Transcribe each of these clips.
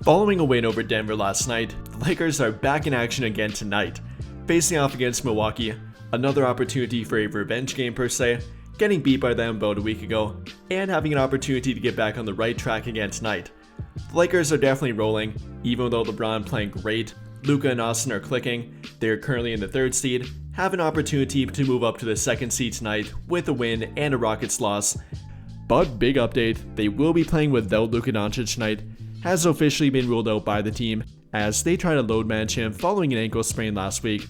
Following a win over Denver last night, the Lakers are back in action again tonight, facing off against Milwaukee, another opportunity for a revenge game per se, getting beat by them about a week ago, and having an opportunity to get back on the right track again tonight. The Lakers are definitely rolling, even though LeBron playing great, Luka and Austin are clicking, they are currently in the 3rd seed, have an opportunity to move up to the 2nd seed tonight with a win and a Rockets loss. But big update, they will be playing without Luka Doncic tonight, has officially been ruled out by the team as they try to load manage him following an ankle sprain last week.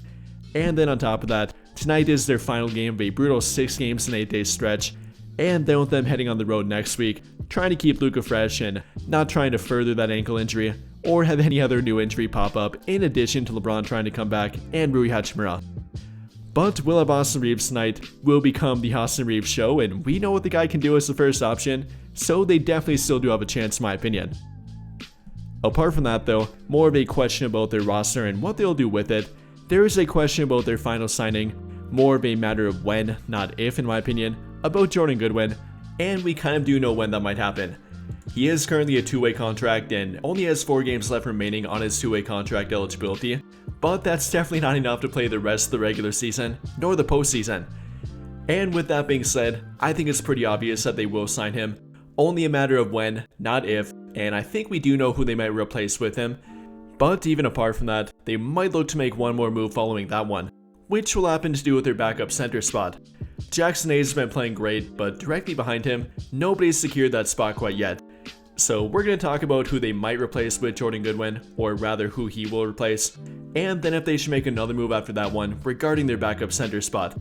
And then on top of that, tonight is their final game of a brutal 6 games and 8 day stretch, and then with them heading on the road next week, trying to keep Luka fresh and not trying to further that ankle injury or have any other new injury pop up in addition to LeBron trying to come back and Rui Hachimura. But we'll have Austin Reaves tonight, will become the Austin Reaves show, and we know what the guy can do as the first option, so they definitely still do have a chance in my opinion. Apart from that though, more of a question about their roster and what they'll do with it. There is a question about their final signing, more of a matter of when, not if in my opinion, about Jordan Goodwin, and we kind of do know when that might happen. He is currently a 2-way contract and only has 4 games left remaining on his 2-way contract eligibility, but that's definitely not enough to play the rest of the regular season, nor the postseason. And with that being said, I think it's pretty obvious that they will sign him, only a matter of when, not if, and I think we do know who they might replace with him. But even apart from that, they might look to make one more move following that one, which will happen to do with their backup center spot. Jackson Hayes has been playing great, but directly behind him, nobody's secured that spot quite yet. So we're going to talk about who they might replace with Jordan Goodwin, or rather who he will replace, and then if they should make another move after that one regarding their backup center spot.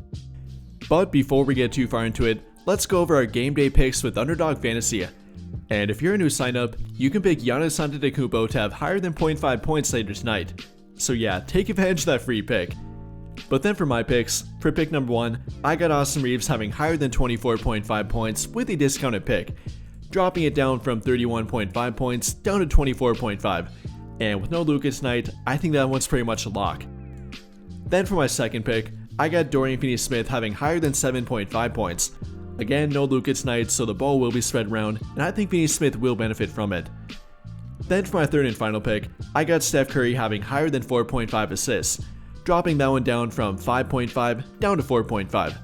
But before we get too far into it, let's go over our game day picks with Underdog Fantasy. And if you're a new sign up, you can pick Giannis Antetokounmpo to have higher than 0.5 points later tonight. So yeah, take advantage of that free pick. But then for my picks, for pick number 1, I got Austin Reaves having higher than 24.5 points with a discounted pick, dropping it down from 31.5 points down to 24.5. And with no Luka tonight, I think that one's pretty much a lock. Then for my second pick, I got Dorian Finney-Smith having higher than 7.5 points. Again, no Luka tonight, so the ball will be spread around, and I think Finney-Smith will benefit from it. Then for my third and final pick, I got Steph Curry having higher than 4.5 assists, dropping that one down from 5.5 down to 4.5.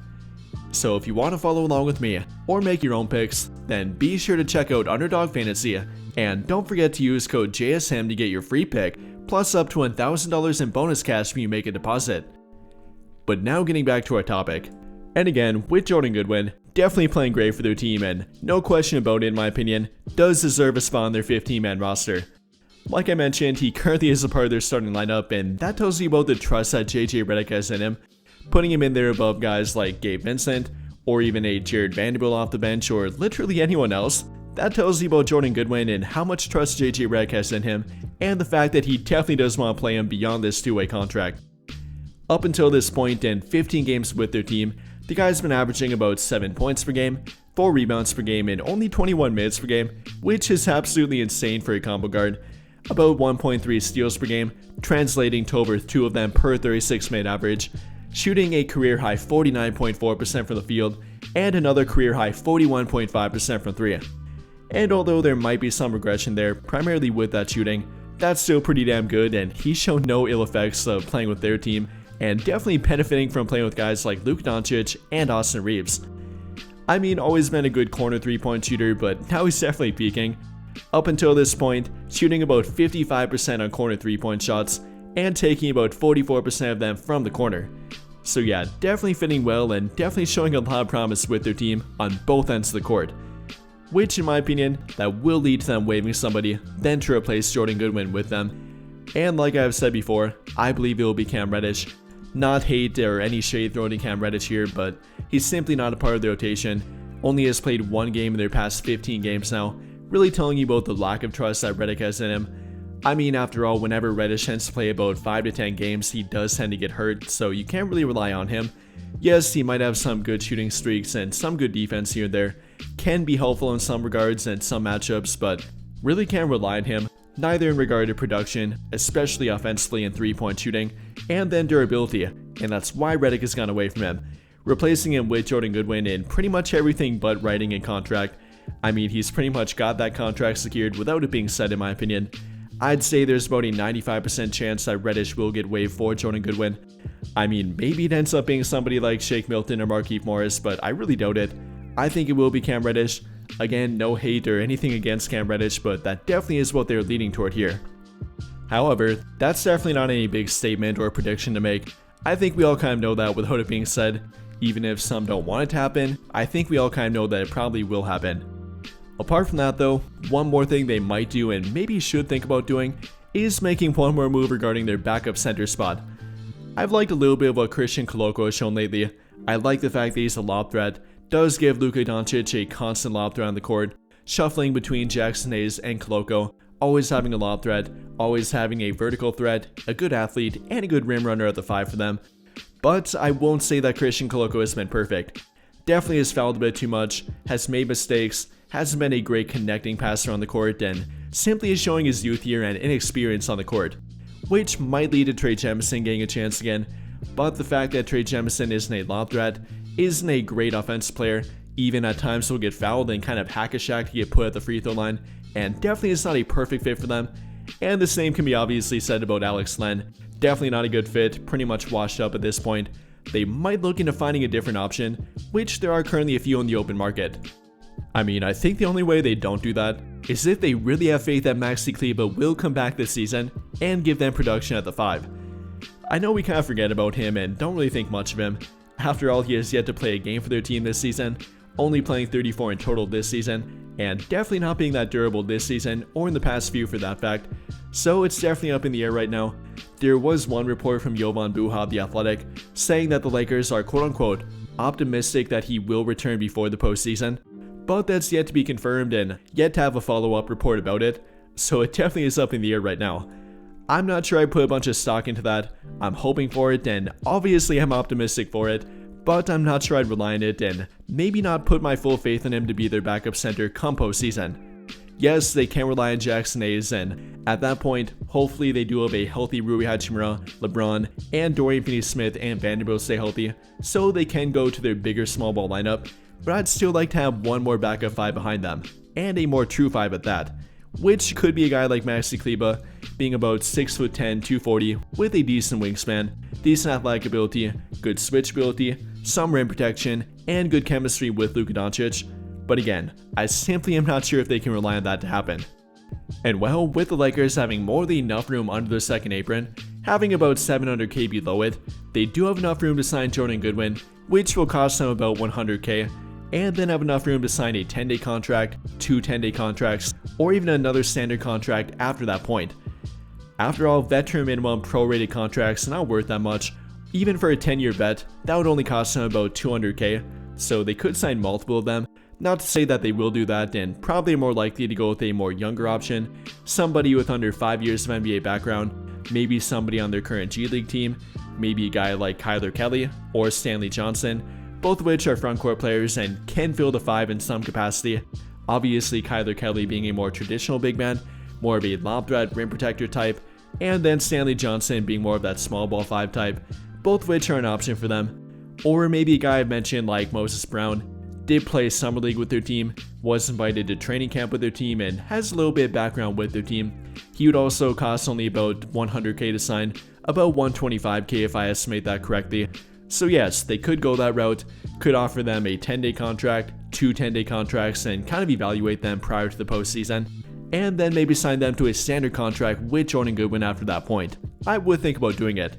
So if you want to follow along with me, or make your own picks, then be sure to check out Underdog Fantasy, and don't forget to use code JSM to get your free pick, plus up to $1,000 in bonus cash when you make a deposit. But now getting back to our topic. And again, with Jordan Goodwin, definitely playing great for their team and, no question about it in my opinion, does deserve a spot on their 15-man roster. Like I mentioned, he currently is a part of their starting lineup, and that tells you about the trust that JJ Redick has in him, putting him in there above guys like Gabe Vincent, or even a Jared Vanderbilt off the bench, or literally anyone else. That tells you about Jordan Goodwin and how much trust JJ Redick has in him, and the fact that he definitely does want to play him beyond this 2-way contract. Up until this point in 15 games with their team, the guy's been averaging about 7 points per game, 4 rebounds per game, and only 21 minutes per game, which is absolutely insane for a combo guard. About 1.3 steals per game, translating to over 2 of them per 36-minute average, shooting a career-high 49.4% from the field, and another career-high 41.5% from 3. And although there might be some regression there, primarily with that shooting, that's still pretty damn good, and he's shown no ill effects of playing with their team, and definitely benefiting from playing with guys like Luka Doncic and Austin Reaves. I mean, always been a good corner 3-point shooter, but now he's definitely peaking. Up until this point, shooting about 55% on corner 3-point shots, and taking about 44% of them from the corner. So yeah, definitely fitting well and definitely showing a lot of promise with their team on both ends of the court. Which in my opinion, that will lead to them waiving somebody, then to replace Jordan Goodwin with them. And like I've said before, I believe it will be Cam Reddish. Not hate or any shade thrown at Cam Reddish here, but he's simply not a part of the rotation, only has played 1 game in their past 15 games now, really telling you about the lack of trust that Redick has in him. I mean, after all, whenever Reddish tends to play about 5 to 10 games, he does tend to get hurt, so you can't really rely on him. Yes, he might have some good shooting streaks and some good defense here and there, can be helpful in some regards and some matchups, but really can't rely on him, neither in regard to production, especially offensively and 3-point shooting, and then durability, and that's why Redick has gone away from him, replacing him with Jordan Goodwin in pretty much everything but writing and contract. I mean, he's pretty much got that contract secured without it being said in my opinion. I'd say there's about a 95% chance that Reddish will get waived for Jordan Goodwin. I mean, maybe it ends up being somebody like Shake Milton or Markieff Morris, but I really doubt it. I think it will be Cam Reddish. Again, no hate or anything against Cam Reddish, but that definitely is what they're leaning toward here. However, that's definitely not any big statement or prediction to make. I think we all kind of know that without it being said. Even if some don't want it to happen, I think we all kind of know that it probably will happen. Apart from that though, one more thing they might do and maybe should think about doing is making one more move regarding their backup center spot. I've liked a little bit of what Christian Koloko has shown lately. I like the fact that he's a lob threat, does give Luka Doncic a constant lob threat on the court, shuffling between Jackson Hayes and Koloko, always having a lob threat, always having a vertical threat, a good athlete, and a good rim runner at the 5 for them. But I won't say that Christian Koloko has been perfect. Definitely has fouled a bit too much, has made mistakes, hasn't been a great connecting passer on the court, and simply is showing his youth here and inexperience on the court, which might lead to Trey Jemison getting a chance again. But the fact that Trey Jemison isn't a lob threat, isn't a great offensive player, even at times will get fouled and kind of hack a shack to get put at the free throw line, and definitely is not a perfect fit for them. And the same can be obviously said about Alex Len. Definitely not a good fit, pretty much washed up at this point. They might look into finding a different option, which there are currently a few on the open market. I mean, I think the only way they don't do that is if they really have faith that Maxi Kleber will come back this season and give them production at the 5. I know we kind of forget about him and don't really think much of him. After all, he has yet to play a game for their team this season, only playing 34 in total this season, and definitely not being that durable this season or in the past few for that fact. So it's definitely up in the air right now. There was one report from Jovan Buha of The Athletic saying that the Lakers are quote-unquote optimistic that he will return before the postseason, but that's yet to be confirmed and yet to have a follow-up report about it, so it definitely is up in the air right now. I'm not sure I put a bunch of stock into that. I'm hoping for it and obviously I'm optimistic for it, but I'm not sure I'd rely on it and maybe not put my full faith in him to be their backup center come postseason. Yes, they can rely on Jackson Hayes, and at that point, hopefully they do have a healthy Rui Hachimura, LeBron, and Dorian Finney-Smith and Vanderbilt stay healthy, so they can go to their bigger small ball lineup, but I'd still like to have one more backup 5 behind them, and a more true 5 at that, which could be a guy like Maxi Kleber, being about 6'10", 240, with a decent wingspan, decent athletic ability, good switch ability, some rim protection, and good chemistry with Luka Doncic. But again, I simply am not sure if they can rely on that to happen. And well, with the Lakers having more than enough room under their second apron, having about $700K below it, they do have enough room to sign Jordan Goodwin, which will cost them about $100K, and then have enough room to sign a 10-day contract, 2 10-day contracts, or even another standard contract after that point. After all, veteran minimum prorated contracts are not worth that much. Even for a 10-year vet, that would only cost them about $200K, so they could sign multiple of them. Not to say that they will do that, and probably are more likely to go with a more younger option, somebody with under 5 years of NBA background, maybe somebody on their current G League team, maybe a guy like Kyler Kelly or Stanley Johnson, both of which are frontcourt players and can fill the 5 in some capacity. Obviously Kyler Kelly being a more traditional big man, more of a lob threat rim protector type, and then Stanley Johnson being more of that small ball 5 type, both of which are an option for them. Or maybe a guy I've mentioned like Moses Brown, did play summer league with their team, was invited to training camp with their team, and has a little bit of background with their team. He would also cost only about $100K to sign, about $125K if I estimate that correctly. So yes, they could go that route, could offer them a 10-day contract, 2 10-day contracts, and kind of evaluate them prior to the postseason, and then maybe sign them to a standard contract with Jordan Goodwin after that point. I would think about doing it.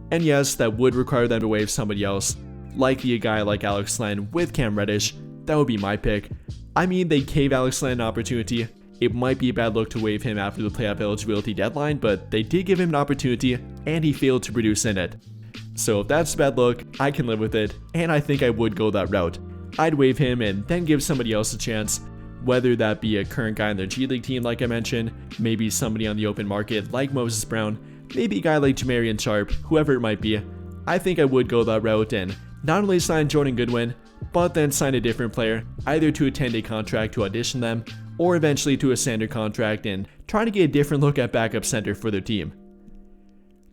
And yes, that would require them to waive somebody else, likely a guy like Alex Len with Cam Reddish. That would be my pick. I mean, they gave Alex Len an opportunity. It might be a bad look to waive him after the playoff eligibility deadline, but they did give him an opportunity, and he failed to produce in it. So if that's a bad look, I can live with it, and I think I would go that route. I'd waive him and then give somebody else a chance, whether that be a current guy on their G League team like I mentioned, maybe somebody on the open market like Moses Brown, maybe a guy like Jamarian Sharp, whoever it might be. I think I would go that route and not only sign Jordan Goodwin, but then sign a different player, either to a 10-day contract to audition them, or eventually to a standard contract and trying to get a different look at backup center for their team.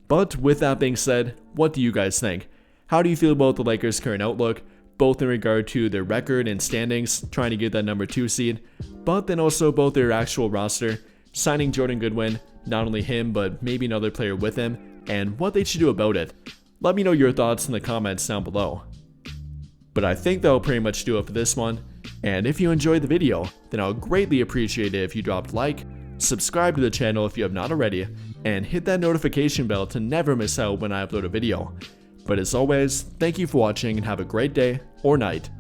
But with that being said, what do you guys think? How do you feel about the Lakers' current outlook, both in regard to their record and standings, trying to get that number 2 seed, but then also both their actual roster, signing Jordan Goodwin, not only him, but maybe another player with him, and what they should do about it. Let me know your thoughts in the comments down below. But I think that'll pretty much do it for this one, and if you enjoyed the video, then I'll greatly appreciate it if you dropped a like, subscribe to the channel if you have not already, and hit that notification bell to never miss out when I upload a video. But as always, thank you for watching and have a great day or night.